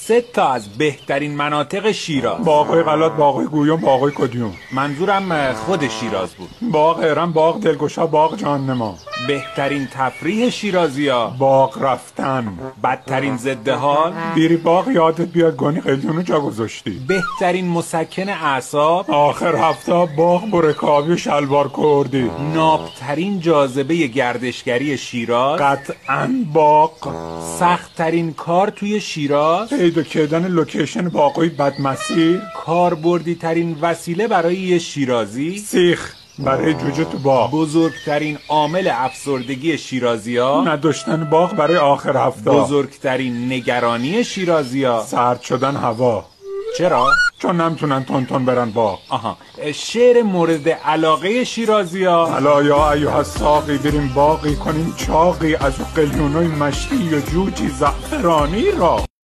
3 تا از بهترین مناطق شیراز. باغ‌های غلات، باغ‌های گویون، باغ‌های کدیون. منظورم خود شیراز بود. باغ ارم، باغ دلگشا، باغ جان‌نما. بهترین تفریح شیرازی‌ها. باغ رفتن. بدترین ضد حال. بیری باغ یادت بیاد گونی قلیونو جا گذاشتی. بهترین مسکن اعصاب. آخر هفته باغ برکابی و شلوار کردی. نابترین جاذبه گردشگری شیراز. قطعاً باغ. سخت‌ترین کار توی شیراز. پیدا کردن لوکیشن باغ‌های بدمسیر. کاربردی ترین وسیله برای یه شیرازی. سیخ برای جوجه تو باغ. بزرگترین عامل افسردگی شیرازی‌ها. نداشتن باغ برای آخر هفته. بزرگترین نگرانی شیرازی‌ها. سرد شدن هوا. چرا؟ چون نمیتونن تون برن باغ. آها. شعر مورد علاقه شیرازی‌ها. الا یا ایها الساقی، بریم باقی کنیم چاقی از قلیونای مشتی و جوجی زعفرانی را.